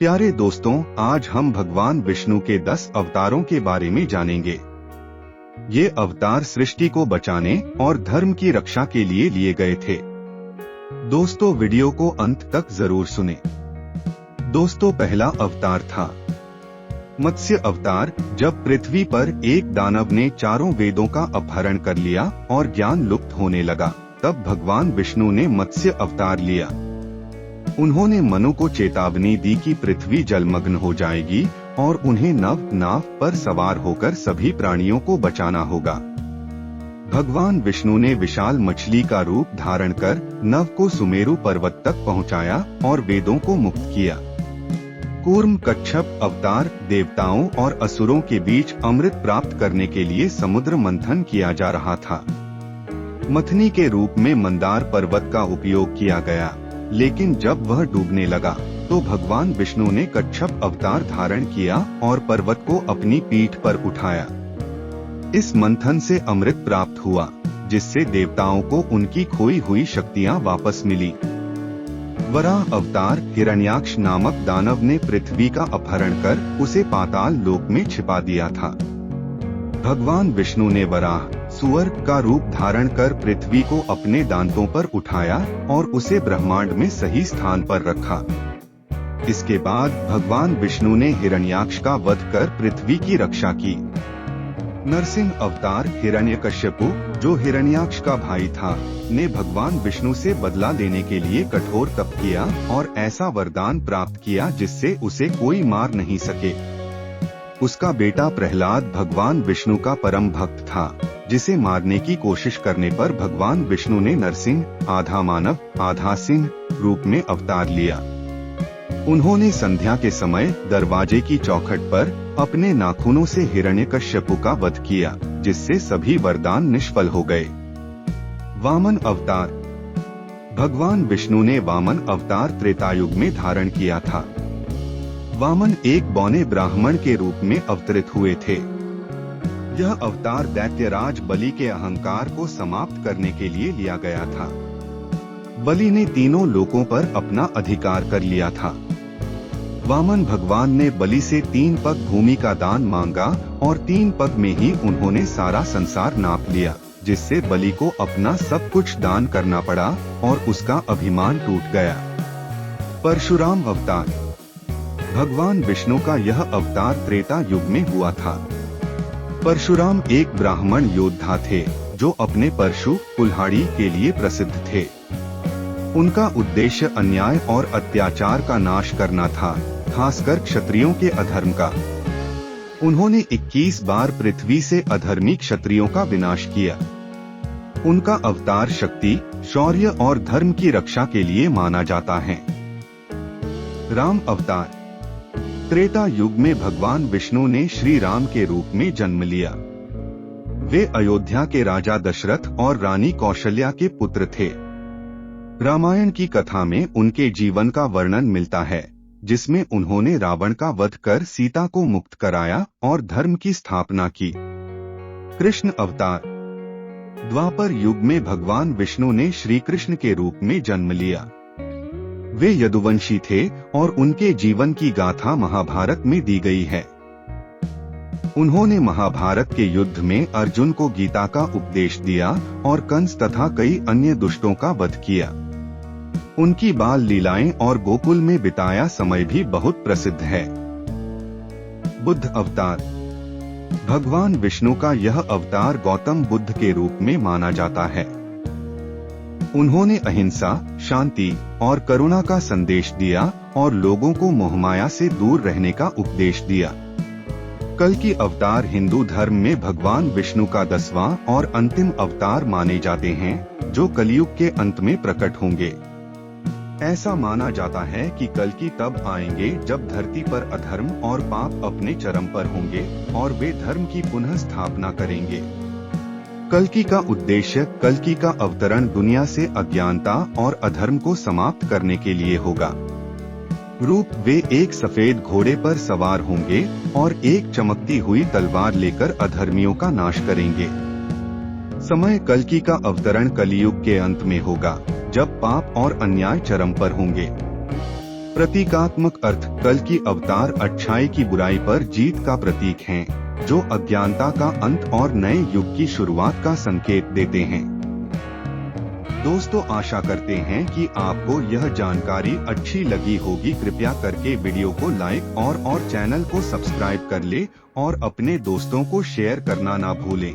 प्यारे दोस्तों, आज हम भगवान विष्णु के 10 अवतारों के बारे में जानेंगे। ये अवतार सृष्टि को बचाने और धर्म की रक्षा के लिए गए थे। दोस्तों, वीडियो को अंत तक जरूर सुने। दोस्तों, पहला अवतार था मत्स्य अवतार। जब पृथ्वी पर एक दानव ने चारों वेदों का अपहरण कर लिया और ज्ञान लुप्त होने लगा, तब भगवान विष्णु ने मत्स्य अवतार लिया। उन्होंने मनु को चेतावनी दी कि पृथ्वी जलमग्न हो जाएगी और उन्हें नाव पर सवार होकर सभी प्राणियों को बचाना होगा। भगवान विष्णु ने विशाल मछली का रूप धारण कर नव को सुमेरु पर्वत तक पहुंचाया और वेदों को मुक्त किया। कूर्म कच्छप अवतार देवताओं और असुरों के बीच अमृत प्राप्त करने के लिए समुद्र मंथन किया जा रहा था। मथनी के रूप में मंदार पर्वत का उपयोग किया गया, लेकिन जब वह डूबने लगा तो भगवान विष्णु ने कच्छप अवतार धारण किया और पर्वत को अपनी पीठ पर उठाया। इस मंथन से अमृत प्राप्त हुआ, जिससे देवताओं को उनकी खोई हुई शक्तियां वापस मिली। वराह अवतार हिरण्याक्ष नामक दानव ने पृथ्वी का अपहरण कर उसे पाताल लोक में छिपा दिया था। भगवान विष्णु ने वराह सुअर का रूप धारण कर पृथ्वी को अपने दांतों पर उठाया और उसे ब्रह्मांड में सही स्थान पर रखा। इसके बाद भगवान विष्णु ने हिरण्याक्ष का वध कर पृथ्वी की रक्षा की। नरसिंह अवतार हिरण्यकश्यपु, जो हिरण्याक्ष का भाई था, ने भगवान विष्णु से बदला लेने के लिए कठोर तप किया और ऐसा वरदान प्राप्त किया जिससे उसे कोई मार नहीं सके। उसका बेटा प्रहलाद भगवान विष्णु का परम भक्त था, जिसे मारने की कोशिश करने पर भगवान विष्णु ने नरसिंह, आधा मानव आधा सिंह रूप में अवतार लिया। उन्होंने संध्या के समय दरवाजे की चौखट पर अपने नाखूनों से हिरण्यकश्यपु का वध किया, जिससे सभी वरदान निष्फल हो गए। वामन अवतार भगवान विष्णु ने वामन अवतार त्रेतायुग में धारण किया था। वामन एक बौने ब्राह्मण के रूप में अवतरित हुए थे। यह अवतार दैत्यराज बलि के अहंकार को समाप्त करने के लिए लिया गया था। बलि ने तीनों लोकों पर अपना अधिकार कर लिया था। वामन भगवान ने बलि से 3 पग भूमि का दान मांगा और 3 पग में ही उन्होंने सारा संसार नाप लिया, जिससे बलि को अपना सब कुछ दान करना पड़ा और उसका अभिमान टूट गया। परशुराम अवतार भगवान विष्णु का यह अवतार त्रेता युग में हुआ था। परशुराम एक ब्राह्मण योद्धा थे, जो अपने परशु कुल्हाड़ी के लिए प्रसिद्ध थे। उनका उद्देश्य अन्याय और अत्याचार का नाश करना था, खासकर क्षत्रियों के अधर्म का। उन्होंने 21 बार पृथ्वी से अधर्मी क्षत्रियों का विनाश किया। उनका अवतार शक्ति, शौर्य और धर्म की रक्षा के लिए माना जाता है। राम अवतार त्रेता युग में भगवान विष्णु ने श्री राम के रूप में जन्म लिया। वे अयोध्या के राजा दशरथ और रानी कौशल्या के पुत्र थे। रामायण की कथा में उनके जीवन का वर्णन मिलता है, जिसमें उन्होंने रावण का वध कर सीता को मुक्त कराया और धर्म की स्थापना की। कृष्ण अवतार द्वापर युग में भगवान विष्णु ने श्री कृष्ण के रूप में जन्म लिया। वे यदुवंशी थे और उनके जीवन की गाथा महाभारत में दी गई है। उन्होंने महाभारत के युद्ध में अर्जुन को गीता का उपदेश दिया और कंस तथा कई अन्य दुष्टों का वध किया। उनकी बाल लीलाएं और गोकुल में बिताया समय भी बहुत प्रसिद्ध है। बुद्ध अवतार भगवान विष्णु का यह अवतार गौतम बुद्ध के रूप में माना जाता है। उन्होंने अहिंसा, शांति और करुणा का संदेश दिया और लोगों को मोहमाया से दूर रहने का उपदेश दिया। कल्कि अवतार हिंदू धर्म में भगवान विष्णु का 10वां और अंतिम अवतार माने जाते हैं, जो कलयुग के अंत में प्रकट होंगे। ऐसा माना जाता है कि कल्कि तब आएंगे जब धरती पर अधर्म और पाप अपने चरम पर होंगे और वे धर्म की पुनः स्थापना करेंगे। कल्कि का उद्देश्य, कल्कि का अवतरण दुनिया से अज्ञानता और अधर्म को समाप्त करने के लिए होगा। रूप, वे एक सफेद घोड़े पर सवार होंगे और एक चमकती हुई तलवार लेकर अधर्मियों का नाश करेंगे। समय, कल्कि का अवतरण कलियुग के अंत में होगा, जब पाप और अन्याय चरम पर होंगे। प्रतीकात्मक अर्थ कल की अवतार अच्छाई की बुराई पर जीत का प्रतीक हैं, जो अज्ञानता का अंत और नए युग की शुरुआत का संकेत देते हैं। दोस्तों, आशा करते हैं कि आपको यह जानकारी अच्छी लगी होगी। कृपया करके वीडियो को लाइक और चैनल को सब्सक्राइब कर ले और अपने दोस्तों को शेयर करना ना भूलें।